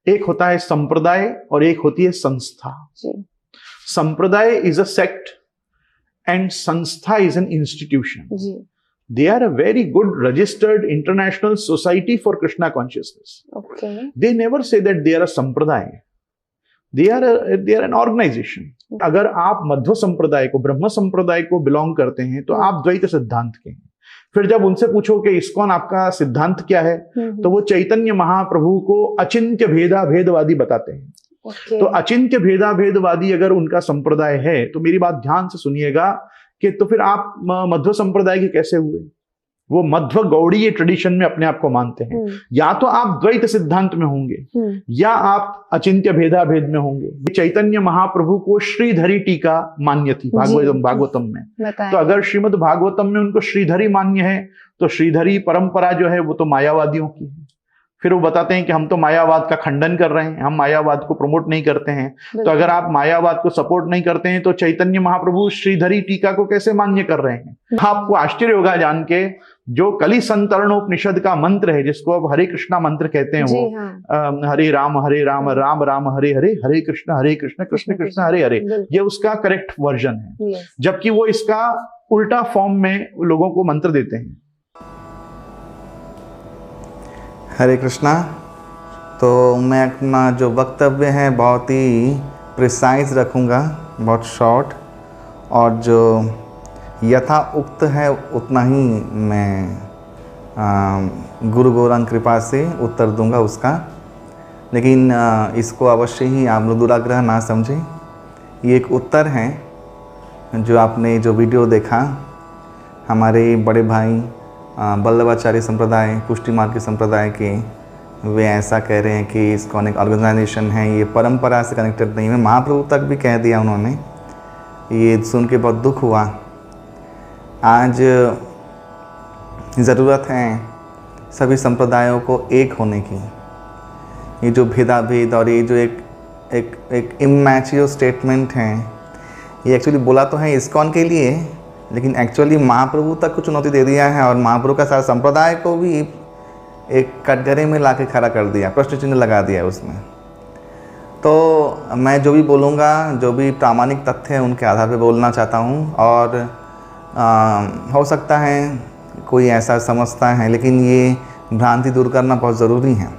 एक होता है संप्रदाय और एक होती है संस्था। संप्रदाय इज अ सेक्ट एंड संस्था is an institution. They are a very good registered international society for Krishna consciousness. Okay. They never say that they are a संप्रदाय. They are an organization. अगर आप मध्व संप्रदाय को, ब्रह्म संप्रदाय को बिलोंग करते हैं तो आप द्वैत सिद्धांत के हैं। फिर जब उनसे पूछो कि इस्कॉन आपका सिद्धांत क्या है, तो वो चैतन्य महाप्रभु को अचिंत्य भेदवादी बताते हैं। Okay. तो अचिंत्य भेदवादी अगर उनका संप्रदाय है तो मेरी बात ध्यान से सुनिएगा कि तो फिर आप मध्व संप्रदाय के कैसे हुए? वो मध्व गौड़ीय ट्रेडिशन में अपने आप को मानते हैं। या तो आप द्वैत सिद्धांत में होंगे या आप अचिंत्य भेद में होंगे। चैतन्य महाप्रभु को श्रीधरी टीका मान्य थी भागवतम में। तो अगर श्रीमद् भागवतम में उनको श्रीधरी मान्य है तो श्रीधरी परंपरा जो है वो तो मायावादियों की है। फिर वो बताते हैं कि हम तो मायावाद का खंडन कर रहे हैं, हम मायावाद को प्रमोट नहीं करते हैं। तो अगर आप मायावाद को सपोर्ट नहीं करते हैं तो चैतन्य महाप्रभु श्रीधरी टीका को कैसे मान्य कर रहे हैं? आपको आश्चर्य होगा जान के, जो कलि संतरणोपनिषद का मंत्र है जिसको अब हरे कृष्णा मंत्र कहते हैं, वो हरे राम राम राम हरे हरे, हरे कृष्ण कृष्ण कृष्ण हरे हरे, ये उसका करेक्ट वर्जन है। जबकि वो इसका उल्टा फॉर्म में लोगों को मंत्र देते हैं। हरे कृष्णा। तो मैं अपना जो वक्तव्य है बहुत ही प्रिसाइज रखूँगा, बहुत शॉर्ट, और जो यथा उक्त है उतना ही मैं गुरु गौरांग कृपा से उत्तर दूंगा उसका। लेकिन इसको अवश्य ही आप लोग दुराग्रह ना समझें। ये एक उत्तर है जो आपने जो वीडियो देखा, हमारे बड़े भाई वल्लभाचार्य संप्रदाय, पुष्टि मार्ग के संप्रदाय के, वे ऐसा कह रहे हैं कि इस्कॉन एक ऑर्गेनाइजेशन है, ये परंपरा से कनेक्टेड नहीं है। महाप्रभु तक भी कह दिया उन्होंने। ये सुन के बहुत दुख हुआ। आज ज़रूरत है सभी संप्रदायों को एक होने की। ये जो भेदाभेद और ये जो एक इमैच्योर स्टेटमेंट है, ये एक्चुअली बोला तो है इस्कॉन के लिए, लेकिन एक्चुअली महाप्रभु तक को चुनौती दे दिया है और महाप्रभु का सारा संप्रदाय को भी एक कटघरे में लाके खड़ा कर दिया, प्रश्न चिन्ह लगा दिया उसमें। तो मैं जो भी बोलूँगा, जो भी प्रामाणिक तथ्य है उनके आधार पे बोलना चाहता हूँ। और हो सकता है कोई ऐसा समझता है, लेकिन ये भ्रांति दूर करना बहुत ज़रूरी है।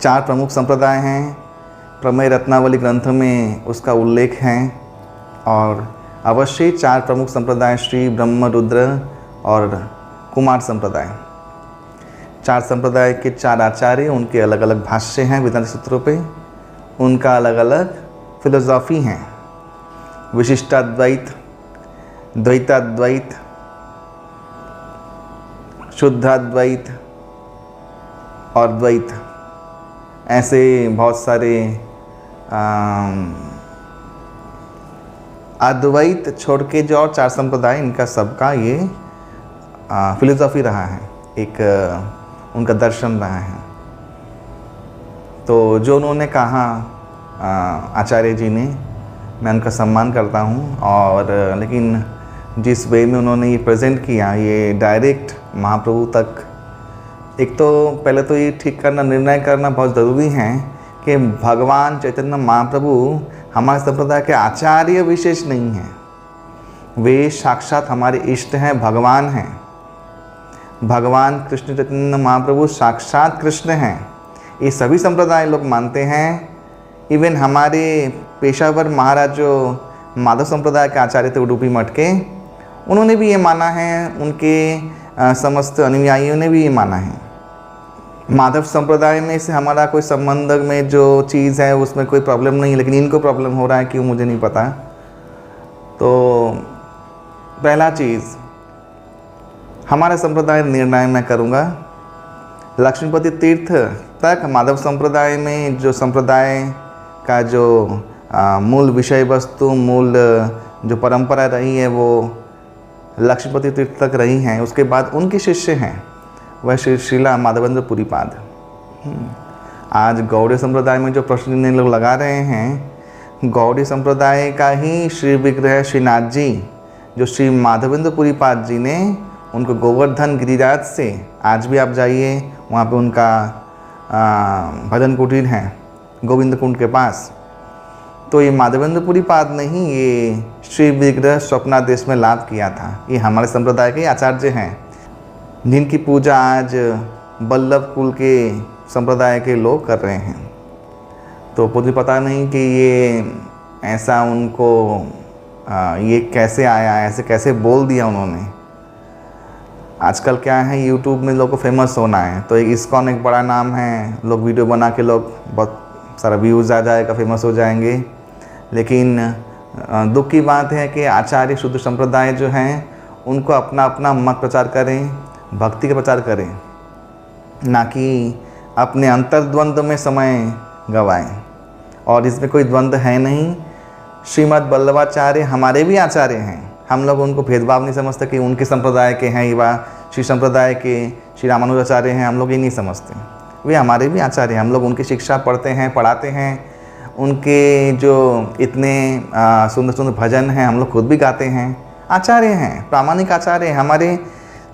4 प्रमुख संप्रदाय हैं, प्रमेय रत्नावली ग्रंथ में उसका उल्लेख है। और अवश्य 4 प्रमुख संप्रदाय श्री ब्रह्म रुद्र और कुमार संप्रदाय, 4 संप्रदाय के 4 आचार्य, उनके अलग अलग भाष्य हैं वेदांत सूत्रों पे, उनका अलग अलग फिलोसॉफी हैं। विशिष्टाद्वैत, द्वैताद्वैत, शुद्धाद्वैत और द्वैत, ऐसे बहुत सारे अद्वैत छोड़ के जो और 4 संप्रदाय, इनका सबका ये फिलोसॉफी रहा है, एक उनका दर्शन रहा है। तो जो उन्होंने कहा आचार्य जी ने, मैं उनका सम्मान करता हूँ। और लेकिन जिस वे में उन्होंने ये प्रेजेंट किया, ये डायरेक्ट महाप्रभु तक, एक तो पहले तो ये ठीक करना, निर्णय करना बहुत ज़रूरी है कि भगवान चैतन्य महाप्रभु हमारे संप्रदाय के आचार्य विशेष नहीं हैं, वे साक्षात हमारे इष्ट हैं, भगवान हैं। भगवान कृष्ण चैतन्य महाप्रभु साक्षात कृष्ण हैं, ये सभी संप्रदाय लोग मानते हैं। इवन हमारे पेशावर महाराज जो माधव संप्रदाय के आचार्य थे उडुपी मठ के, उन्होंने भी ये माना है, उनके समस्त अनुयायियों ने भी ये माना है। माधव संप्रदाय में से हमारा कोई संबंध में जो चीज़ है उसमें कोई प्रॉब्लम नहीं है, लेकिन इनको प्रॉब्लम हो रहा है, क्यों मुझे नहीं पता। तो पहला चीज़, हमारा संप्रदाय निर्णय मैं करूँगा। लक्ष्मीपति तीर्थ तक माधव संप्रदाय में जो संप्रदाय का जो मूल विषय वस्तु, मूल जो परंपरा रही है वो लक्ष्मीपति तीर्थ तक रही हैं। उसके बाद उनके शिष्य हैं वह श्रीला माधवेंद्र पुरीपाद। आज गौड़ी संप्रदाय में जो प्रश्न लोग लगा रहे हैं, गौड़ी संप्रदाय का ही श्री विग्रह श्रीनाथ जी, जो श्री माधवेंद्र पुरीपाद जी ने उनको गोवर्धन गिरिराज से, आज भी आप जाइए वहाँ पे उनका भजन कुटीर हैं गोविंद कुंड के पास, तो ये माधवेंद्रपुरी पाद ने ही ये श्री विग्रह स्वप्नादेश में लाभ किया था। ये हमारे संप्रदाय के आचार्य हैं जिनकी पूजा आज बल्लभ कुल के संप्रदाय के लोग कर रहे हैं। तो मुझे पता नहीं कि ये ऐसा उनको ये कैसे आया, ऐसे कैसे बोल दिया उन्होंने। आजकल क्या है, यूट्यूब में लोग को फेमस होना है, तो इस्कॉन एक बड़ा नाम है, लोग वीडियो बना के लोग बहुत सारा व्यूज़ आ जाएगा, फेमस हो जाएंगे। लेकिन दुख की बात है कि आचार्य शुद्ध संप्रदाय जो हैं उनको अपना अपना मत प्रचार करें, भक्ति का प्रचार करें, ना कि अपने अंतर्द्वंद में समय गवाएं। और इसमें कोई द्वंद्व है नहीं। श्रीमद् वल्लभाचार्य हमारे भी आचार्य हैं, हम लोग उनको भेदभाव नहीं समझते कि उनके संप्रदाय के हैं या श्री संप्रदाय के श्री रामानुजाचार्य हैं, हम लोग ये नहीं समझते। वे हमारे भी आचार्य हैं, हम लोग उनकी शिक्षा पढ़ते हैं, पढ़ाते हैं। उनके जो इतने सुंदर सुंदर भजन हैं हम लोग खुद भी गाते हैं। आचार्य हैं, प्रामाणिक आचार्य हैं, हमारे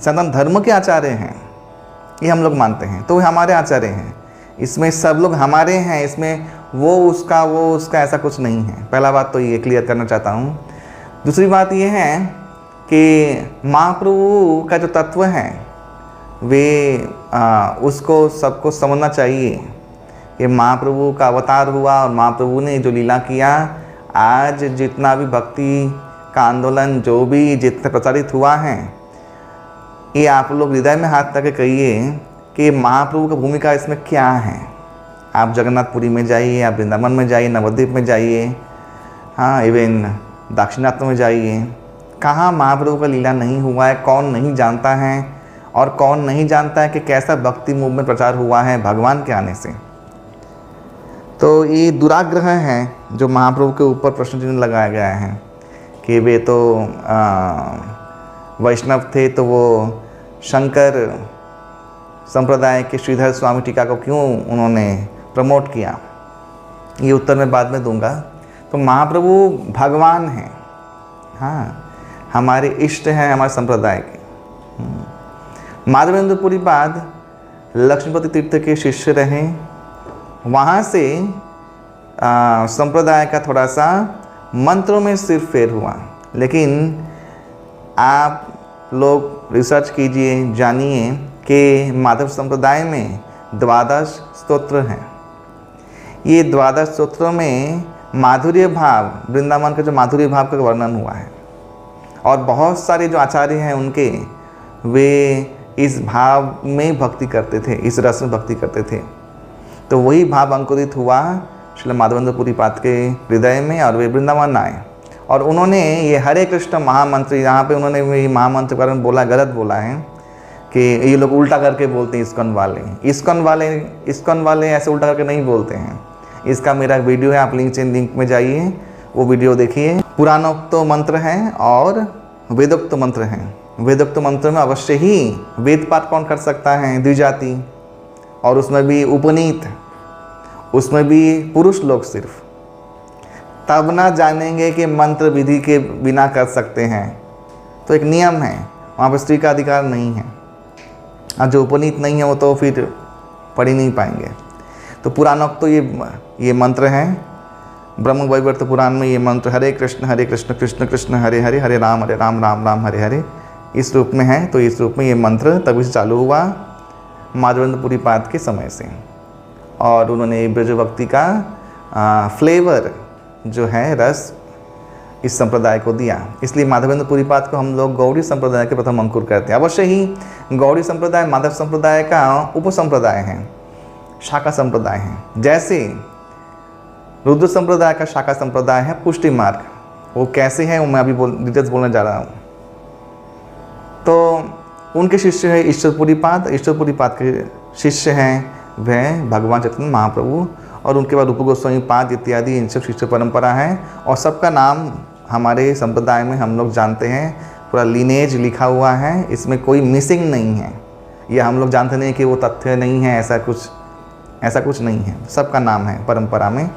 सनातन धर्म के आचार्य हैं, ये हम लोग मानते हैं, तो वे हमारे आचार्य हैं। इसमें सब लोग हमारे हैं, इसमें वो उसका ऐसा कुछ नहीं है। पहला बात तो ये क्लियर करना चाहता हूँ। दूसरी बात ये है कि महाप्रभु का जो तत्व है वे उसको सबको समझना चाहिए कि महाप्रभु का अवतार हुआ और महाप्रभु ने जो लीला किया, आज जितना भी भक्ति का आंदोलन जो भी जितना प्रचारित हुआ है, ये आप लोग हृदय में हाथ रख के कहिए कि महाप्रभु का भूमिका इसमें क्या है। आप जगन्नाथपुरी में जाइए, आप वृंदावन में जाइए, नवद्वीप में जाइए, हाँ इवन दाक्षिणात्य में जाइए, कहाँ महाप्रभु का लीला नहीं हुआ है। कौन नहीं जानता है और कौन नहीं जानता है कि कैसा भक्ति मूवमेंट प्रचार हुआ है भगवान के आने से। तो ये दुराग्रह है जो महाप्रभु के ऊपर प्रश्न चिन्ह लगाया गया है कि वे तो वैष्णव थे, तो वो शंकर संप्रदाय के श्रीधर स्वामी टीका को क्यों उन्होंने प्रमोट किया, ये उत्तर मैं बाद में दूंगा। तो महाप्रभु भगवान हैं, हाँ हमारे इष्ट हैं, हमारे संप्रदाय के। माधवेंद्रपुरी पाद लक्ष्मीपति तीर्थ के शिष्य रहे, वहाँ से संप्रदाय का थोड़ा सा मंत्रों में सिर्फ फेर हुआ। लेकिन आप लोग रिसर्च कीजिए, जानिए कि माधव संप्रदाय में 12 स्तोत्र हैं। ये 12 स्तोत्रों में माधुर्य भाव, वृंदावन का जो माधुर्य भाव का वर्णन हुआ है, और बहुत सारे जो आचार्य हैं उनके वे इस भाव में भक्ति करते थे, इस रस में भक्ति करते थे। तो वही भाव अंकुरित हुआ श्रील माधवेंद्रपुरी पाद के हृदय में, और वे वृंदावन आए और उन्होंने ये हरे कृष्ण महामंत्र, यहाँ पे उन्होंने ये महामंत्र के बारे में बोला, गलत बोला है कि ये लोग उल्टा करके बोलते हैं इस्कॉन वाले ऐसे उल्टा करके नहीं बोलते हैं। इसका मेरा वीडियो है, आप लिंक में जाइए, वो वीडियो देखिए। पुराणोक्त मंत्र हैं और वेदोक्त मंत्र हैं। वेदोक्त मंत्र में अवश्य ही वेद पाठ कौन कर सकता है, द्विजाति, और उसमें भी उपनीत, उसमें भी पुरुष लोग सिर्फ। तब ना जानेंगे कि मंत्र विधि के बिना कर सकते हैं, तो एक नियम है, वहाँ पर स्त्री का अधिकार नहीं है। और जो उपनीत नहीं है वो तो फिर पढ़ ही नहीं पाएंगे। तो पुराणोक्त तो ये मंत्र हैं। ब्रह्म वैवर्त पुराण में ये मंत्र हरे कृष्ण कृष्ण कृष्ण हरे हरे, हरे राम राम राम हरे हरे, इस रूप में है। तो इस रूप में ये मंत्र तभी से चालू हुआ माधवेंद्रपुरी पाद के समय से, और उन्होंने ब्रज भक्ति का फ्लेवर जो है, रस इस संप्रदाय को दिया। इसलिए माधवेंद्रपुरी पाद को हम लोग गौड़ी संप्रदाय के प्रथम अंकुर करते हैं। अवश्य ही गौड़ी संप्रदाय माधव संप्रदाय का उपसंप्रदाय है, शाखा संप्रदाय है। जैसे रुद्र संप्रदाय का शाखा संप्रदाय है पुष्टि मार्ग, वो कैसे है वो मैं अभी डिटेल्स बोलने जा रहा हूँ। तो उनके शिष्य है ईश्वरपुरी पाद। ईश्वरपुरी पाद के शिष्य हैं वह भगवान चैतन्य महाप्रभु, और उनके बाद रूप गोस्वामी पाद इत्यादि, इन सब शिष्य परंपरा है। और सबका नाम हमारे संप्रदाय में हम लोग जानते हैं, पूरा लीनेज लिखा हुआ है, इसमें कोई मिसिंग नहीं है। यह हम लोग जानते नहीं कि वो तथ्य नहीं है, ऐसा कुछ नहीं है, सबका नाम है परंपरा में।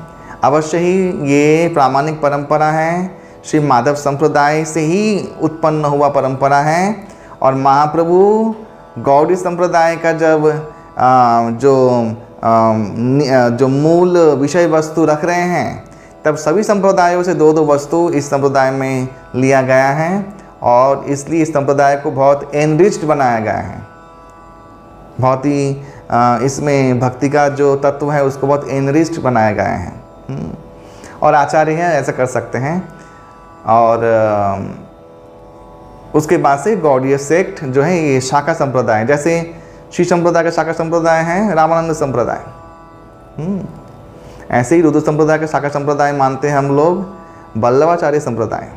अवश्य ही ये प्रामाणिक परंपरा है, श्री माधव संप्रदाय से ही उत्पन्न हुआ परंपरा है। और महाप्रभु गौड़ी संप्रदाय का जब जो जो मूल विषय वस्तु रख रहे हैं, तब सभी संप्रदायों से दो दो वस्तु इस संप्रदाय में लिया गया है और इसलिए इस संप्रदाय को बहुत एनरिच्ड बनाया गया है। बहुत ही इसमें भक्ति का जो तत्व है उसको बहुत एनरिच्ड बनाया गया है। और आचार्य हैं ऐसा कर सकते हैं। और उसके बाद से गौड़ीय सेक्ट जो है ये शाखा संप्रदाय, जैसे श्री संप्रदाय का शाखा संप्रदाय है रामानंद संप्रदाय, ऐसे ही रुद्र संप्रदाय का शाखा संप्रदाय मानते हैं हम लोग वल्लभाचार्य संप्रदाय।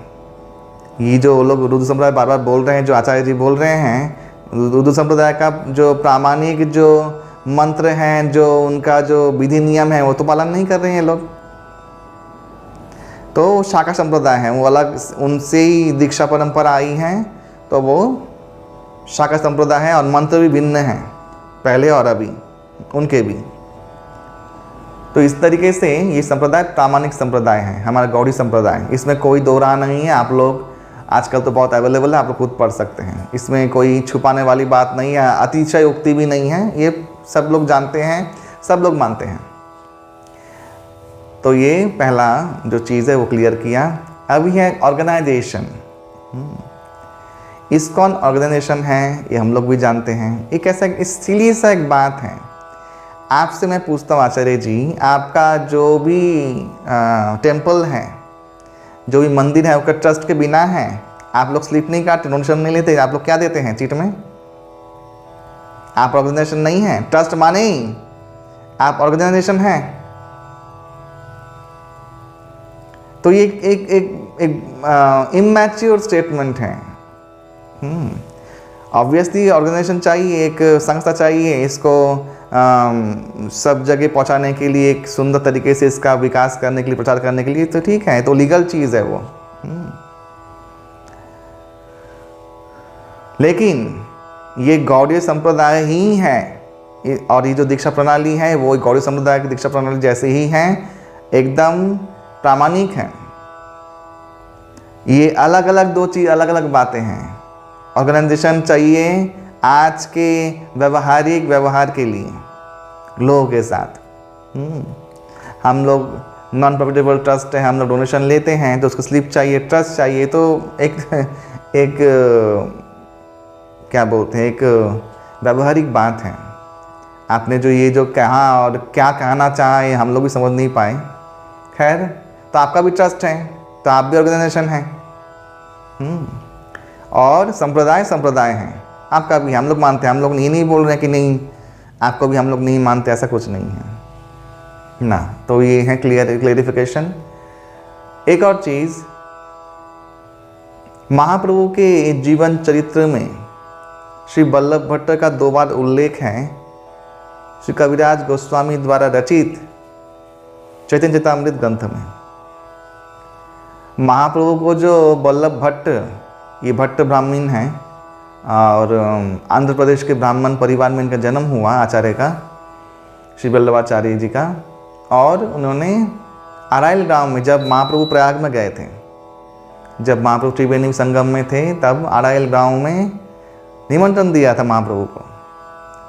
ये जो लोग रुद्र संप्रदाय बार बार बोल रहे हैं, जो आचार्य जी बोल रहे हैं, रुद्र संप्रदाय का जो प्रामाणिक जो मंत्र हैं, जो उनका जो विधि नियम है वो तो पालन नहीं कर रहे हैं लोग, तो शाखा संप्रदाय है वो अलग, उनसे ही दीक्षा परंपरा आई है, तो वो शाखा संप्रदाय है और मंत्र भी भिन्न हैं पहले और अभी उनके भी। तो इस तरीके से ये संप्रदाय प्रामाणिक संप्रदाय है हमारा गौड़ी संप्रदाय, इसमें कोई दो राह नहीं है। आप लोग आजकल तो बहुत अवेलेबल है, आप लोग खुद पढ़ सकते हैं, इसमें कोई छुपाने वाली बात नहीं है, अतिशयोक्ति भी नहीं है, ये सब लोग जानते हैं, सब लोग मानते हैं। तो ये पहला जो चीज़ है वो क्लियर किया। अभी है ऑर्गेनाइजेशन। इस्कॉन ऑर्गेनाइजेशन है, ये हम लोग भी जानते हैं। एक ऐसा इसीलिए सा एक बात है, आपसे मैं पूछता हूँ आचार्य जी, आपका जो भी टेम्पल है, जो भी मंदिर है, उसका ट्रस्ट के बिना है, आप लोग स्लिप नहीं काटते, डोनेशन नहीं लेते, आप लोग क्या देते हैं चिट में? आप ऑर्गेनाइजेशन नहीं है, ट्रस्ट माने ही आप ऑर्गेनाइजेशन है। तो ये एक इमैच्योर स्टेटमेंट है। ऑब्वियसली ऑर्गेनाइजेशन चाहिए, एक संस्था चाहिए, इसको सब जगह पहुंचाने के लिए, एक सुंदर तरीके से इसका विकास करने के लिए, प्रचार करने के लिए, तो ठीक है, तो लीगल चीज़ है वो। लेकिन ये गौड़ीय संप्रदाय ही है, और ये जो दीक्षा प्रणाली है वो गौड़ीय संप्रदाय की दीक्षा प्रणाली जैसे ही है, एकदम प्रामाणिक है। ये अलग अलग दो चीज़, अलग अलग बातें हैं। ऑर्गेनाइजेशन चाहिए आज के व्यवहारिक व्यवहार के लिए लोगों के साथ। हम लोग नॉन प्रॉफिटेबल ट्रस्ट है, हम लोग डोनेशन लेते हैं तो उसको स्लिप चाहिए, ट्रस्ट चाहिए, तो एक क्या बोलते हैं, एक व्यवहारिक बात है। आपने जो ये जो कहा और क्या कहना चाहा ये हम लोग भी समझ नहीं पाए। खैर, तो आपका भी ट्रस्ट है, तो आप भी ऑर्गेनाइजेशन है। और संप्रदाय संप्रदाय है, आपका भी। हम लोग मानते हैं, हम लोग ये नहीं बोल रहे हैं कि नहीं आपको भी हम लोग नहीं मानते, ऐसा कुछ नहीं है ना। तो ये है क्लियरिफिकेशन। एक और चीज़, महाप्रभु के जीवन चरित्र में श्री वल्लभ भट्ट का 2 बार उल्लेख है। श्री कविराज गोस्वामी द्वारा रचित चैतन्य चरितामृत ग्रंथ में महाप्रभु को जो वल्लभ भट्ट, ये भट्ट ब्राह्मण हैं और आंध्र प्रदेश के ब्राह्मण परिवार में इनका जन्म हुआ, आचार्य का, श्री वल्लभाचार्य जी का। और उन्होंने अराइल गांव में, जब महाप्रभु प्रयाग में गए थे, जब महाप्रभु त्रिवेणी संगम में थे, तब अराइल गांव में निमंत्रण दिया था महाप्रभु को।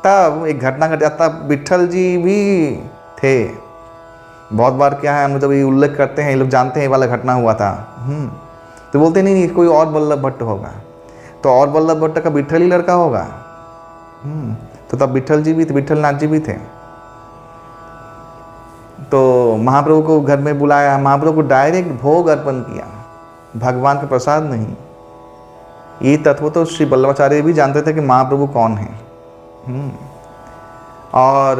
तब एक घटना घटा, तब विट्ठल जी भी थे। बहुत बार क्या है, हम जब ये उल्लेख करते हैं, ये लोग जानते हैं ये वाला घटना हुआ था, तो बोलते नहीं कोई और वल्लभ भट्ट होगा, तो और वल्लभ भट्ट का विट्ठल ही लड़का होगा। तो तब विट्ठल जी भी थे, विट्ठल नाथ जी भी थे। तो महाप्रभु को घर में बुलाया, महाप्रभु को डायरेक्ट भोग अर्पण किया, भगवान का प्रसाद नहीं। ये तत्व तो श्री वल्लभाचार्य भी जानते थे कि महाप्रभु कौन है। और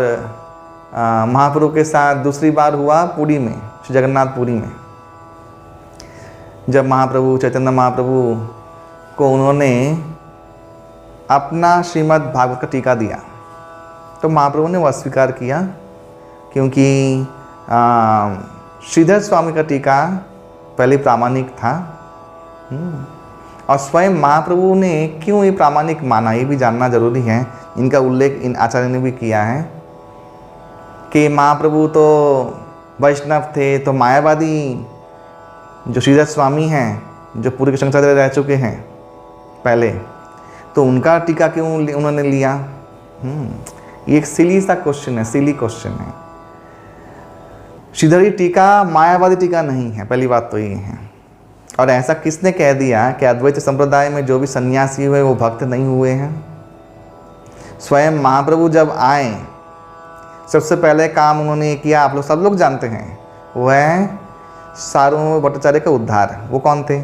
महाप्रभु के साथ दूसरी बार हुआ पुरी में, श्री जगन्नाथपुरी में, जब महाप्रभु चैतन्य महाप्रभु को उन्होंने अपना श्रीमद् भागवत का टीका दिया, तो महाप्रभु ने वो अस्वीकार किया, क्योंकि श्रीधर स्वामी का टीका पहले प्रामाणिक था। और स्वयं महाप्रभु ने क्यों ये प्रामाणिक माना, ये भी जानना जरूरी है। इनका उल्लेख इन आचार्य ने भी किया है कि महाप्रभु तो वैष्णव थे, तो मायावादी जो श्रीधर स्वामी हैं, जो पूरे शंकराचार्य रह चुके हैं पहले, तो उनका टीका क्यों उन्होंने लिया। ये एक सिली सा क्वेश्चन है, सिली क्वेश्चन है। श्रीधरी टीका मायावादी टीका नहीं है, पहली बात तो ये है। और ऐसा किसने कह दिया कि अद्वैत संप्रदाय में जो भी सन्यासी हुए वो भक्त नहीं हुए हैं? स्वयं महाप्रभु जब आए सबसे पहले काम उन्होंने किया, आप लोग सब लोग जानते हैं, वो है सार्वभौम भट्टाचार्य का उद्धार। वो कौन थे?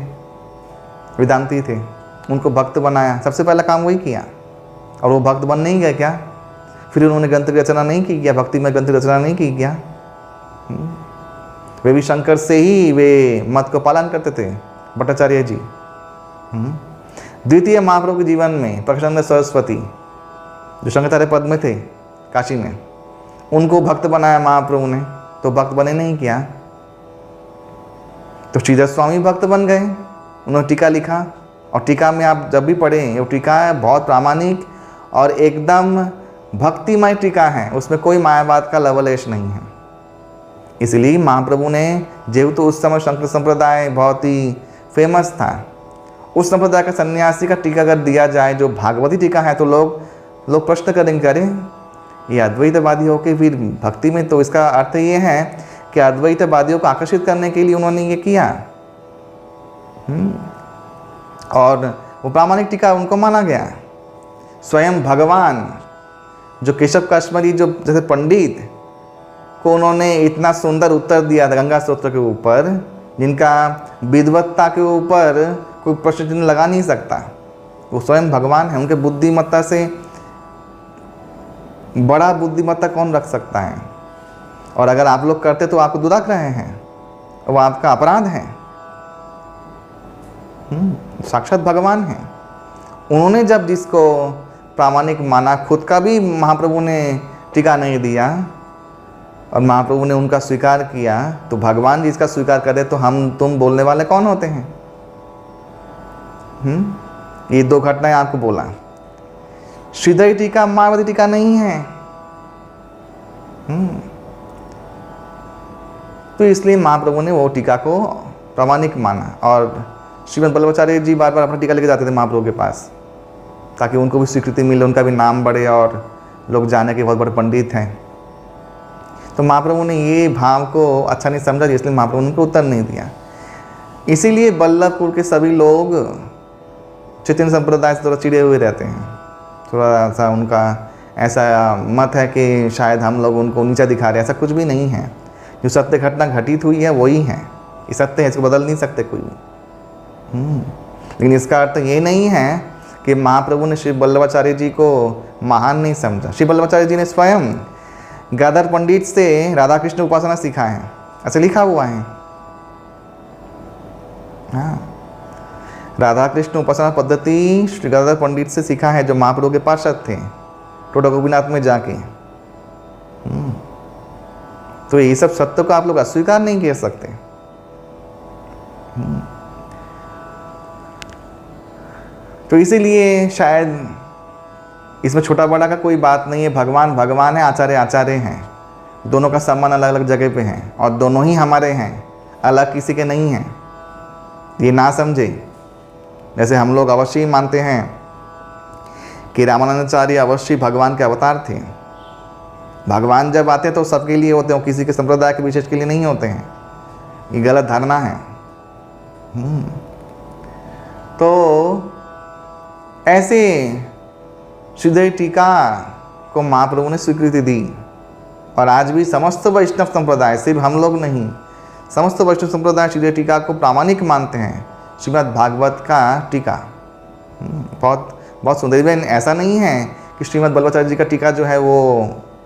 वेदांती थे, उनको भक्त बनाया, सबसे पहला काम वही किया। और वो भक्त बन नहीं गए क्या? फिर उन्होंने ग्रंथ की रचना नहीं की क्या? भक्ति में ग्रंथ की रचना नहीं की क्या? वे भी शंकर से ही वे मत को पालन करते थे, भट्टाचार्य जी। द्वितीय महाप्रभु के जीवन में प्रकाशानंद सरस्वती जो शंकराचार्य पद में थे काशी में, उनको भक्त बनाया महाप्रभु ने, तो भक्त बने नहीं क्या? तो श्रीधर स्वामी भक्त बन गए, उन्होंने टीका लिखा। और टीका में आप जब भी पढ़ें, वो टीका है बहुत प्रामाणिक और एकदम भक्तिमय टीका है, उसमें कोई मायावाद का लवलेश नहीं है। इसलिए महाप्रभु ने, जेहेतु उस समय शंकर संप्रदाय बहुत ही फेमस था, उस संप्रदाय का सन्यासी का टीका अगर दिया जाए जो भागवती टीका है, तो लोग प्रश्न करेंगे, अरे ये अद्वैतवादी होके फिर भक्ति में, तो इसका अर्थ ये है कि अद्वैतवादियों को आकर्षित करने के लिए उन्होंने ये किया। और वो प्रामाणिक टीका उनको माना गया। स्वयं भगवान जो केशव काश्मीरी, जो जैसे पंडित को उन्होंने इतना सुंदर उत्तर दिया था गंगा स्तोत्र के ऊपर, जिनका विद्वत्ता के ऊपर कोई प्रश्न चिन्ह लगा नहीं सकता। वो स्वयं भगवान है, उनके बुद्धिमत्ता से बड़ा बुद्धिमत्ता कौन रख सकता है? और अगर आप लोग करते तो आपको दुराक रहे हैं, वो आपका अपराध है। साक्षात भगवान है। उन्होंने जब जिसको प्रामाणिक माना, खुद का भी महाप्रभु ने टीका नहीं दिया और महाप्रभु ने उनका स्वीकार किया, तो भगवान जी इसका स्वीकार करे तो हम तुम बोलने वाले कौन होते हैं? ये दो घटनाएं आपको बोला। श्रीधरी टीका मायावादी टीका नहीं है। तो इसलिए महाप्रभु ने वो टीका को प्रामाणिक माना। और श्रीमद् वल्लभाचार्य जी बार बार अपना टीका लेके जाते थे महाप्रभु के पास, ताकि उनको भी स्वीकृति मिले, उनका भी नाम बढ़े और लोग जाने के बहुत बड़े पंडित हैं। तो महाप्रभु ने ये भाव को अच्छा नहीं समझा, इसलिए महाप्रभु ने उनको उत्तर नहीं दिया। इसीलिए बल्लभपुर के सभी लोग चैतन्य संप्रदाय से थोड़ा चिड़े हुए रहते हैं। थोड़ा सा उनका ऐसा मत है कि शायद हम लोग उनको नीचा दिखा रहे हैं। ऐसा कुछ भी नहीं है। जो सत्य घटना घटित हुई है वही है, ये सत्य है, इसको बदल नहीं सकते कोई भी। लेकिन इसका अर्थ ये नहीं है कि महाप्रभु ने श्री वल्लभाचार्य जी को महान नहीं समझा। श्री वल्लभाचार्य जी ने स्वयं गादर पंडित से राधा कृष्ण उपासना सीखा है, ऐसे लिखा हुआ है। हाँ, राधा कृष्ण उपासना पद्धति श्री गादर पंडित से सीखा है, जो महाप्रभु के पार्षद थे टोडा गोपीनाथ में जाके। तो ये सब सत्य को आप लोग अस्वीकार नहीं कर सकते। तो इसीलिए शायद इसमें छोटा बड़ा का कोई बात नहीं है। भगवान भगवान है, आचार्य आचार्य हैं, दोनों का सम्मान अलग अलग जगह पे है और दोनों ही हमारे हैं, अलग किसी के नहीं हैं। ये ना समझे। जैसे हम लोग अवश्य ही मानते हैं कि रामानंदाचार्य अवश्य भगवान के अवतार थे। भगवान जब आते हैं तो सबके लिए होते हैं, किसी के संप्रदाय के विशेष के लिए नहीं होते हैं। ये गलत धारणा है। तो ऐसे श्रीधरी टीका को महाप्रभु ने स्वीकृति दी। और आज भी समस्त वैष्णव संप्रदाय, सिर्फ हम लोग नहीं, समस्त वैष्णव संप्रदाय श्रीधरी टीका को प्रामाणिक मानते हैं। श्रीमद् भागवत का टीका बहुत बहुत सुंदर। ऐसा नहीं है कि श्रीमद् वल्लभाचार्य जी का टीका जो है वो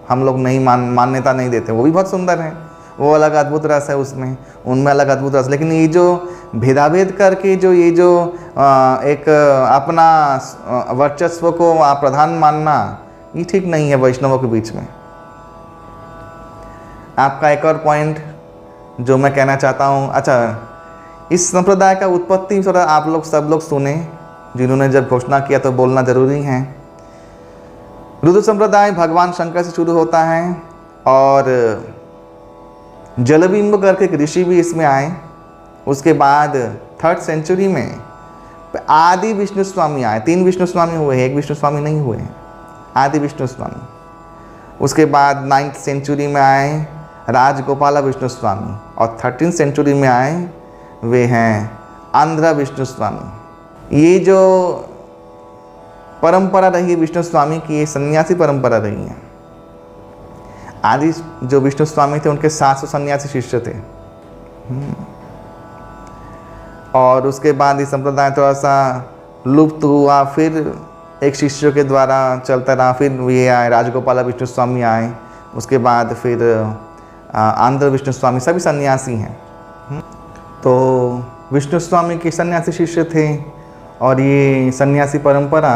हम लोग नहीं मान्यता नहीं देते, वो भी बहुत सुंदर है। वो अलग अद्भुत रस है उसमें, उनमें अलग अद्भुत रस। लेकिन ये जो भेदाभेद करके जो ये जो एक अपना वर्चस्व को प्रधान मानना, ये ठीक नहीं है वैष्णवों के बीच में। आपका एक और पॉइंट जो मैं कहना चाहता हूँ, अच्छा, इस संप्रदाय का उत्पत्ति थोड़ा आप लोग सब लोग सुने, जिन्होंने जब घोषणा किया तो बोलना जरूरी है। रुद्र संप्रदाय भगवान शंकर से शुरू होता है और जलबिंब करके एक ऋषि भी इसमें आए। उसके बाद 3rd सेंचुरी में आदि विष्णु स्वामी आए। 3 विष्णु स्वामी हुए हैं, एक विष्णु स्वामी नहीं हुए हैं, आदि विष्णु स्वामी। उसके बाद 9th सेंचुरी में आए राजगोपाल विष्णु स्वामी, और 13th सेंचुरी में आए वे हैं आंध्र विष्णु स्वामी। ये जो परंपरा रही विष्णु स्वामी की, ये सन्यासी परंपरा रही है। आदि जो विष्णु स्वामी थे उनके 700 सन्यासी शिष्य थे। और उसके बाद ये संप्रदाय थोड़ा सा लुप्त हुआ, फिर एक शिष्य के द्वारा चलता रहा, फिर ये आए राजगोपाल विष्णु स्वामी आए, उसके बाद फिर आंध्र विष्णु स्वामी, सभी सन्यासी हैं। तो विष्णु स्वामी के सन्यासी शिष्य थे, और ये सन्यासी परंपरा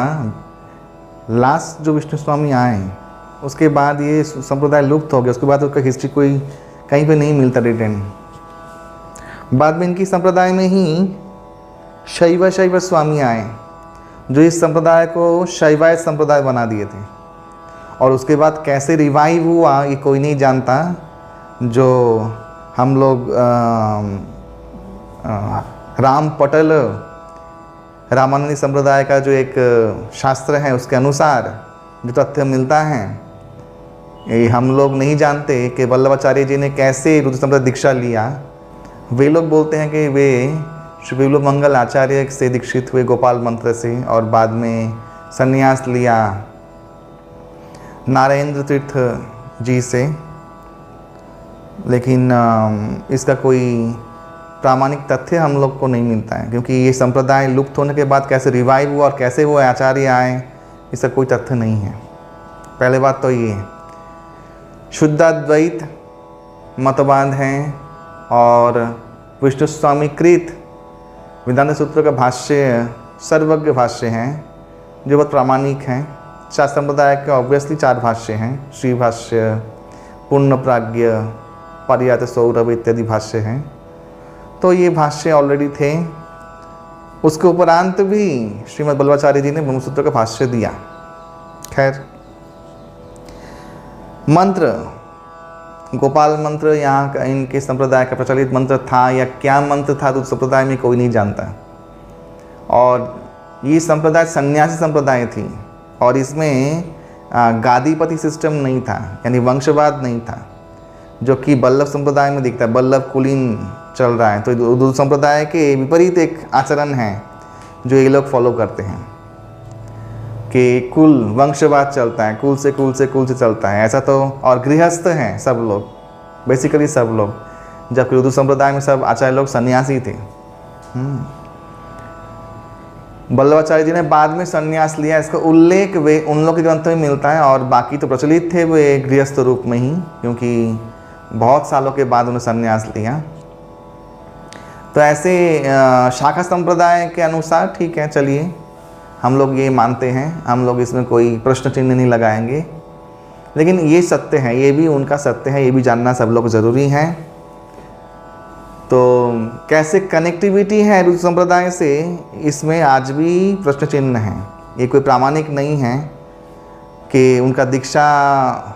लास्ट जो विष्णु स्वामी आए उसके बाद ये संप्रदाय लुप्त हो गया। उसके बाद उसका हिस्ट्री कोई कहीं पे नहीं मिलता रिटर्न। बाद में इनकी संप्रदाय में ही शैव स्वामी आए, जो इस संप्रदाय को शैवायत संप्रदाय बना दिए थे। और उसके बाद कैसे रिवाइव हुआ ये कोई नहीं जानता। जो हम लोग राम पटल रामानंदी संप्रदाय का जो एक शास्त्र है उसके अनुसार जो तथ्य मिलता है, ये हम लोग नहीं जानते कि वल्लभाचार्य जी ने कैसे रुद्र संप्रदाय दीक्षा लिया। वे लोग बोलते हैं कि वे श्री विल्व मंगल आचार्य से दीक्षित हुए गोपाल मंत्र से, और बाद में संन्यास लिया नारायण तीर्थ जी से। लेकिन इसका कोई प्रामाणिक तथ्य हम लोग को नहीं मिलता है, क्योंकि ये संप्रदाय लुप्त होने के बाद कैसे रिवाइव हुआ और कैसे वो आचार्य आए, इसका कोई तथ्य नहीं है। पहले बात तो ये शुद्धाद्वैत मतवाद हैं, और विष्णु स्वामी कृत वेदांत सूत्र का भाष्य सर्वज्ञ भाष्य हैं जो बहुत प्रामाणिक हैं। चार संप्रदाय के ऑब्वियसली 4 भाष्य हैं, श्री भाष्य, पूर्ण प्राज्ञ, पारिजात सौरभ इत्यादि भाष्य हैं। तो ये भाष्य ऑलरेडी थे। उसके उपरांत भी श्रीमद् वल्लभाचार्य जी ने ब्रह्मसूत्र का भाष्य दिया। खैर, मंत्र गोपाल मंत्र यहाँ का इनके संप्रदाय का प्रचलित मंत्र था, या क्या मंत्र था तो संप्रदाय में कोई नहीं जानता। और ये संप्रदाय सन्यासी संप्रदाय थी, और इसमें गादीपति सिस्टम नहीं था, यानी वंशवाद नहीं था, जो कि बल्लभ संप्रदाय में दिखता है। बल्लभ कुलीन चल रहा है, तो उर्दू संप्रदाय के विपरीत एक आचरण है जो ये लोग फॉलो करते हैं कि कुल वंशवाद चलता है, कुल से चलता है ऐसा। तो और गृहस्थ हैं सब लोग, बेसिकली सब लोग, जबकि उर्दू संप्रदाय में सब आचार्य लोग सन्यासी थे। वल्लभाचार्य जी ने बाद में सन्यास लिया, इसका उल्लेख वे उन लोग के ग्रंथों में मिलता है, और बाकी तो प्रचलित थे वे गृहस्थ रूप में ही, क्योंकि बहुत सालों के बाद उन्होंने सन्यास लिया। तो ऐसे शाखा संप्रदाय के अनुसार ठीक है, चलिए हम लोग ये मानते हैं, हम लोग इसमें कोई प्रश्न चिन्ह नहीं लगाएंगे। लेकिन ये सत्य है, ये भी उनका सत्य है, ये भी जानना सब लोग ज़रूरी है। तो कैसे कनेक्टिविटी है रुद्र संप्रदाय से, इसमें आज भी प्रश्न चिन्ह है। ये कोई प्रामाणिक नहीं है कि उनका दीक्षा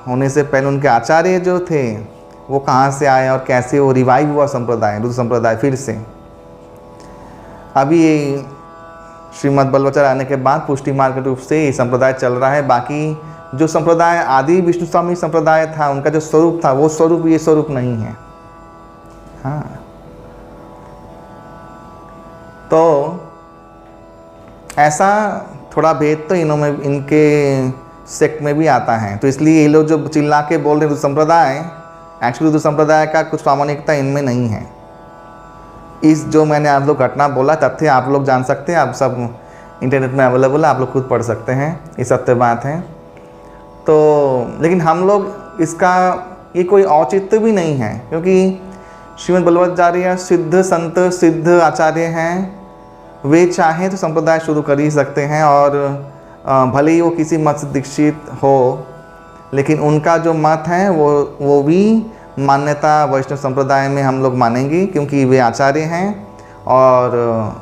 होने से पहले उनके आचार्य जो थे वो कहाँ से आए और कैसे वो रिवाइव हुआ संप्रदाय, रुद्र संप्रदाय फिर से। अभी श्रीमद् वल्लभाचार्य आने के बाद पुष्टि मार्ग के रूप से ये संप्रदाय चल रहा है। बाकी जो संप्रदाय आदि विष्णु स्वामी संप्रदाय था, उनका जो स्वरूप था वो स्वरूप ये स्वरूप नहीं है। हाँ, तो ऐसा थोड़ा भेद तो इनों में, इनके सेक्ट में भी आता है। तो इसलिए ये लोग जो चिल्ला के बोल रहे हैं संप्रदाय, एक्चुअली तो संप्रदाय का कुछ प्रामाणिकता इनमें नहीं है। इस जो मैंने आप लोग घटना बोला, तथ्य आप लोग जान सकते हैं, आप सब इंटरनेट में अवेलेबल है, आप लोग खुद पढ़ सकते हैं, ये सत्य बात है। तो लेकिन हम लोग इसका ये कोई औचित्य भी नहीं है, क्योंकि श्रीमद् वल्लभाचार्य सिद्ध संत सिद्ध आचार्य हैं। वे चाहें तो संप्रदाय शुरू कर ही सकते हैं, और भले ही वो किसी मत से दीक्षित हो, लेकिन उनका जो मत है वो भी मान्यता वैष्णव संप्रदाय में हम लोग मानेंगे, क्योंकि वे आचार्य हैं और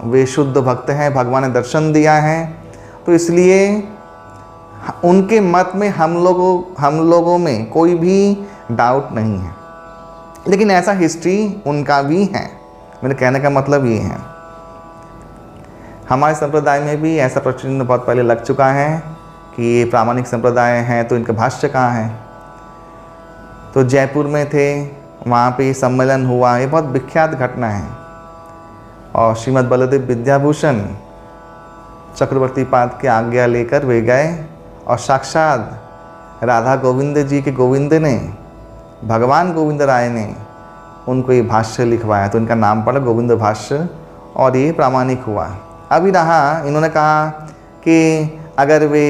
वे शुद्ध भक्त हैं, भगवान ने दर्शन दिया है। तो इसलिए उनके मत में हम लोगों में कोई भी डाउट नहीं है। लेकिन ऐसा हिस्ट्री उनका भी है, मेरे कहने का मतलब ये है। हमारे संप्रदाय में भी ऐसा प्रश्न बहुत पहले लग चुका है कि ये प्रामाणिक संप्रदाय हैं, तो इनका भाष्य कहाँ है। तो जयपुर में थे, वहाँ पे सम्मेलन हुआ, ये बहुत विख्यात घटना है। और श्रीमद् बलदेव विद्याभूषण चक्रवर्ती पाद की आज्ञा लेकर वे गए और साक्षात राधा गोविंद जी के गोविंद ने, भगवान गोविंद राय ने उनको ये भाष्य लिखवाया, तो इनका नाम पड़ा गोविंद भाष्य और ये प्रामाणिक हुआ। अभी रहा, इन्होंने कहा कि अगर वे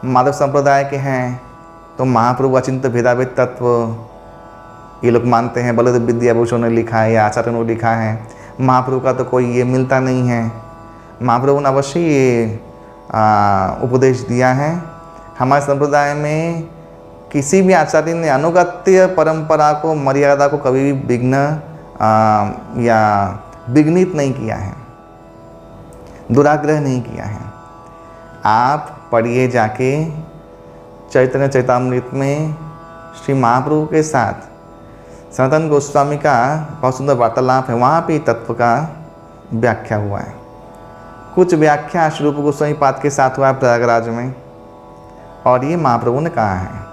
माधव संप्रदाय के हैं तो महाप्रभु अचिंत भेदाभेद तत्व ये लोग मानते हैं, बलदेव विद्याभूषण ने लिखा है या आचार्य ने लिखा है। महाप्रभु का तो कोई ये मिलता नहीं है। महाप्रभु ने अवश्य ये उपदेश दिया है। हमारे संप्रदाय में किसी भी आचार्य ने अनुगत्य परंपरा को, मर्यादा को कभी भी विघ्न या विघ्नित नहीं किया है, दुराग्रह नहीं किया है। आप पढ़िए जाके चैतन्य चैतामृत में श्री महाप्रभु के साथ सनातन गोस्वामी का बहुत सुंदर वार्तालाप है, वहाँ पे तत्व का व्याख्या हुआ है। कुछ व्याख्या श्री रूप गोस्वामी पाद के साथ हुआ है प्रयागराज में, और ये महाप्रभु ने कहा है।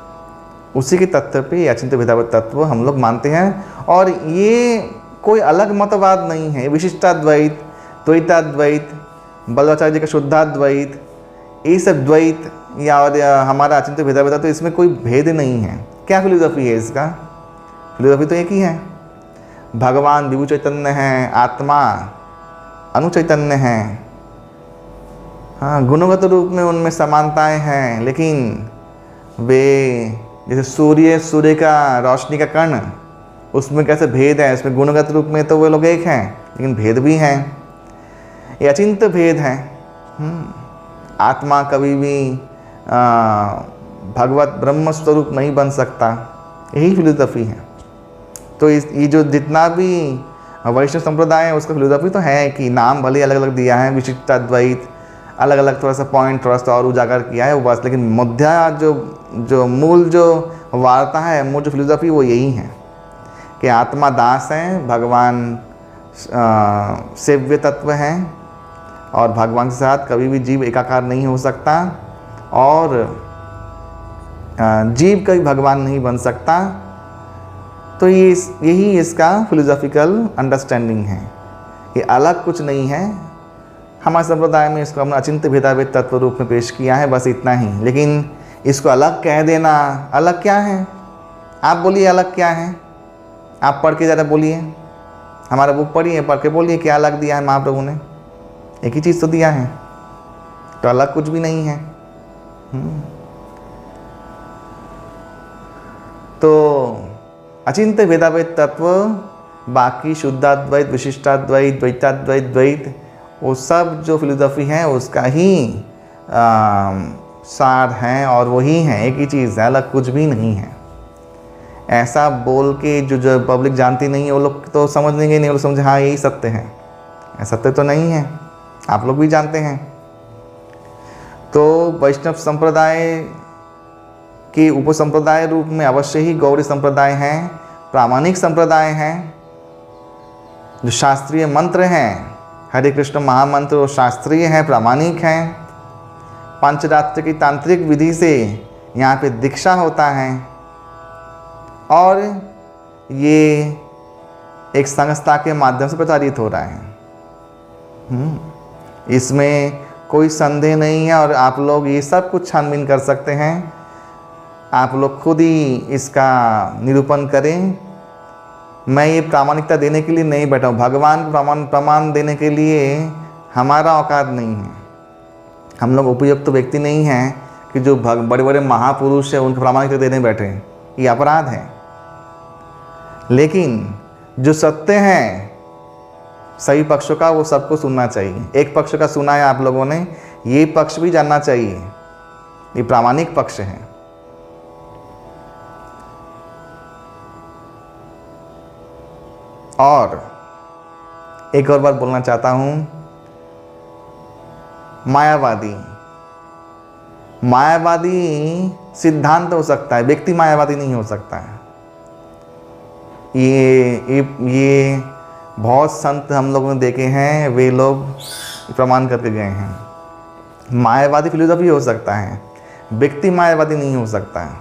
उसी के तत्व पे अचिंत्य भेदाभेद तत्व हम लोग मानते हैं। और ये कोई अलग मतवाद नहीं है, विशिष्टाद्वैत, द्वैताद्वैत, बल्लभाचार्य जी का शुद्धाद्वैत, ये सब द्वैत या और हमारा अचिंत्य भेदाभेद तत्व, इसमें कोई भेद नहीं है। क्या फिलोसफी है इसका? फिलोसफी तो एक ही है, भगवान विभु चैतन्य हैं, आत्मा अनुचैतन्य हैं। हाँ, गुणगत रूप में उनमें समानताएं हैं, लेकिन वे जैसे सूर्य का रोशनी का कण, उसमें कैसे भेद है, इसमें गुणगत रूप में तो वे लोग एक हैं, लेकिन भेद भी हैं। ये अचिंत्य भेद है। आत्मा कभी भी भगवत ब्रह्म स्वरूप नहीं बन सकता, यही फिलोसफी है। तो ये जो जितना भी वैष्णव संप्रदाय है उसका फिलोसफी तो है कि नाम भले अलग अलग दिया है, विशिष्टाद्वैत अलग अलग थोड़ा सा पॉइंट थोड़ा सा और उजागर किया है वो बस, लेकिन मुद्दा जो मूल जो वार्ता है, मूल जो फिलोसफी वो यही है कि आत्मा दास है, भगवान सेव्य तत्व हैं और भगवान के साथ कभी भी जीव एकाकार नहीं हो सकता और जीव कभी भगवान नहीं बन सकता। तो यही इसका फिलोसॉफिकल अंडरस्टैंडिंग है, ये अलग कुछ नहीं है। हमारे संप्रदाय में इसको हमने अचिंत्य भेदाभेद तत्व रूप में पेश किया है, बस इतना ही। लेकिन इसको अलग कह देना, अलग क्या है? आप बोलिए अलग क्या है? आप पढ़ के ज़रा बोलिए, हमारा बुक पढ़िए, पढ़ के बोलिए क्या अलग दिया है महाप्रभु ने। एक ही चीज़ तो दिया है, तो अलग कुछ भी नहीं है। तो अचिंत्य भेदाभेद तत्व, बाकी शुद्धाद्वैत, विशिष्टाद्वैत, द्वैताद्वैत, द्वैत, वो सब जो फिलोसफी है उसका ही सार है और वही है, एक ही चीज़ है, अलग कुछ भी नहीं है। ऐसा बोल के जो पब्लिक जानती नहीं है वो लोग तो समझेंगे नहीं, वो लोग समझे हाँ यही सत्य है। सत्य तो नहीं है, आप लोग भी जानते हैं। तो वैष्णव संप्रदाय के उपसंप्रदाय रूप में अवश्य ही गौड़ी संप्रदाय हैं, प्रामाणिक संप्रदाय हैं। जो शास्त्रीय मंत्र हैं, हरे कृष्ण महामंत्र, वो शास्त्रीय हैं, प्रामाणिक हैं। पंचरात्र की तांत्रिक विधि से यहाँ पे दीक्षा होता है और ये एक संस्था के माध्यम से प्रचारित हो रहा है। इसमें कोई संदेह नहीं है और आप लोग ये सब कुछ छानबीन कर सकते हैं। आप लोग खुद ही इसका निरूपण करें। मैं ये प्रामाणिकता देने के लिए नहीं बैठा हूँ, भगवान प्रमाण देने के लिए हमारा औकात नहीं है। हम लोग उपयुक्त व्यक्ति नहीं हैं कि जो बड़े बड़े महापुरुष हैं उनकी प्रामाणिकता देने बैठे, ये अपराध है। लेकिन जो सत्य हैं सही पक्षों का, वो सबको सुनना चाहिए। एक पक्ष का सुना है आप लोगों ने, ये पक्ष भी जानना चाहिए, ये प्रामाणिक पक्ष है। और एक और बात बोलना चाहता हूँ, मायावादी सिद्धांत हो सकता है, व्यक्ति मायावादी नहीं हो सकता है। ये बहुत संत हम लोगों ने देखे हैं, वे लोग प्रमाण करके गए हैं। मायावादी फिलोसफी हो सकता है, व्यक्ति मायावादी नहीं हो सकता है।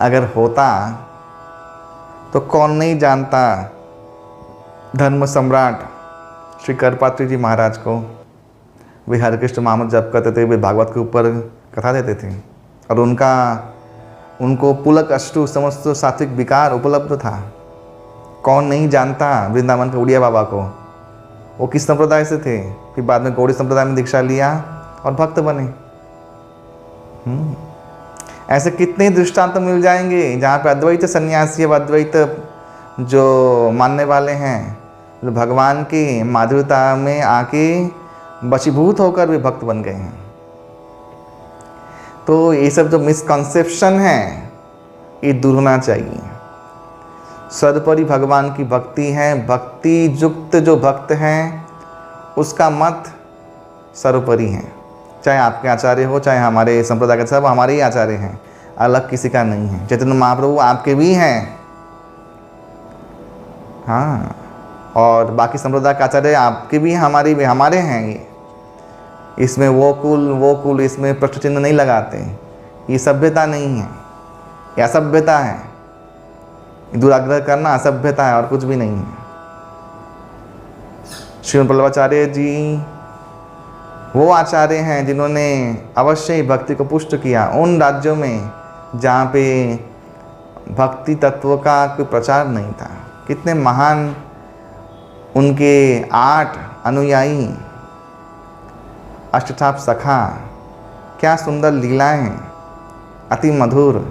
अगर होता तो कौन नहीं जानता धर्म सम्राट श्री करपात्री जी महाराज को। वे हरे कृष्ण महामंत्र जप करते थे, वे भागवत के ऊपर कथा देते थे और उनको पुलक अष्टु समस्त सात्विक विकार उपलब्ध था। कौन नहीं जानता वृंदावन के उड़िया बाबा को। वो किस संप्रदाय से थे, फिर बाद में गौड़ी संप्रदाय में दीक्षा लिया और भक्त बने। ऐसे कितने दृष्टांत मिल जाएंगे जहाँ पे अद्वैत सन्यासी और अद्वैत जो मानने वाले हैं, जो भगवान की माधुर्यता में आके वशीभूत होकर भी भक्त बन गए हैं। तो ये सब जो मिसकॉन्सेप्शन है ये दूर होना चाहिए। सर्वोपरि भगवान की भक्ति है, भक्ति युक्त जो भक्त हैं उसका मत सर्वोपरि है। चाहे आपके आचार्य हो, चाहे हमारे संप्रदाय के, सब हमारे ही आचार्य हैं, अलग किसी का नहीं है। चैतन्य महाप्रभु आपके भी हैं, हाँ, और बाकी संप्रदाय के आचार्य आपके भी, हमारे भी, हमारे हैं। ये इसमें वो कुल इसमें प्रश्न चिन्ह नहीं लगाते। ये सभ्यता नहीं है, यह असभ्यता है। दुराग्रह करना असभ्यता है और कुछ भी नहीं है। श्रीमद् वल्लभाचार्य जी वो आचार्य हैं जिन्होंने अवश्य ही भक्ति को पुष्ट किया उन राज्यों में जहाँ पे भक्ति तत्व का कोई प्रचार नहीं था। कितने महान उनके 8 अनुयायी, अष्टठाप सखा, क्या सुंदर लीलाएं हैं, अति मधुर।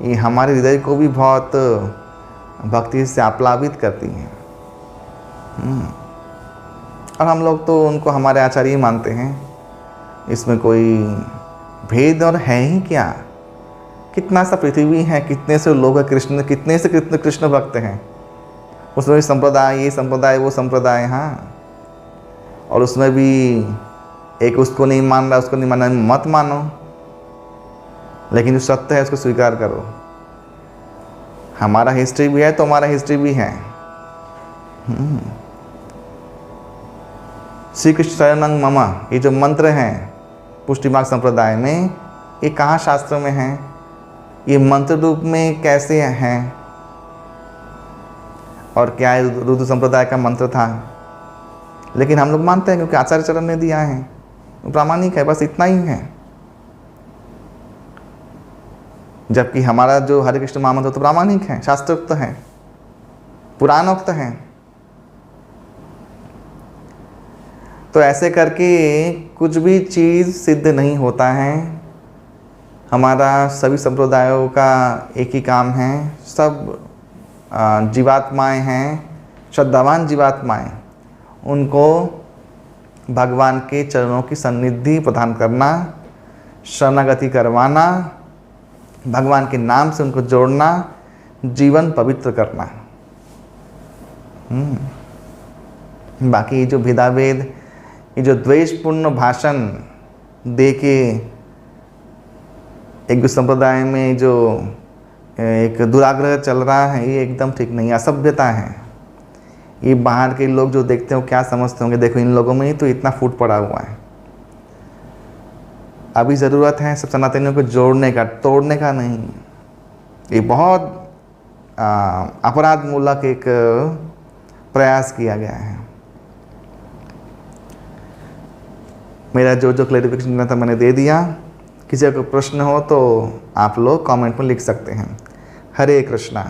ये हमारे हृदय को भी बहुत भक्ति से आप्लावित करती हैं। और हम लोग तो उनको हमारे आचार्य ही मानते हैं। इसमें कोई भेद और है ही क्या। कितना सा पृथ्वी है, कितने से लोग हैं कृष्ण, कितने से कृष्ण भक्त हैं। उसमें भी संप्रदाय, ये संप्रदाय, वो संप्रदाय, हाँ। और उसमें भी एक उसको नहीं मान रहा, उसको नहीं मानना, मत मानो, लेकिन जो सत्य है उसको स्वीकार करो। हमारा हिस्ट्री भी है तो हमारा हिस्ट्री भी है। श्री कृष्ण शरणं मम, ये जो मंत्र हैं पुष्टि मार्ग संप्रदाय में, ये कहाँ शास्त्र में है, ये मंत्र रूप में कैसे हैं, और क्या रुद्र संप्रदाय का मंत्र था। लेकिन हम लोग मानते हैं क्योंकि आचार्य चरण ने दिया है, प्रामाणिक है, बस इतना ही है। जबकि हमारा जो हरे कृष्ण महामंत्र तो प्रामाणिक है, शास्त्रोक्त है, पुराणोक्त है। तो ऐसे करके कुछ भी चीज़ सिद्ध नहीं होता है। हमारा सभी संप्रदायों का एक ही काम है, सब जीवात्माएं हैं, श्रद्धावान जीवात्माएं, उनको भगवान के चरणों की सन्निधि प्रदान करना, शरणागति करवाना, भगवान के नाम से उनको जोड़ना, जीवन पवित्र करना। बाकी ये जो भेदाभेद, ये जो द्वेषपूर्ण भाषण दे के एक संप्रदाय में जो एक दुराग्रह चल रहा है, ये एकदम ठीक नहीं, असभ्यता है। ये बाहर के लोग जो देखते हो क्या समझते होंगे, देखो इन लोगों में ही तो इतना फूट पड़ा हुआ है। अभी ज़रूरत है सब सनातनियों को जोड़ने का, तोड़ने का नहीं। ये बहुत अपराध मूलक एक प्रयास किया गया है। मेरा जो क्लैरिफिकेशन था मैंने दे दिया। किसी का प्रश्न हो तो आप लोग कमेंट में लिख सकते हैं। हरे कृष्णा।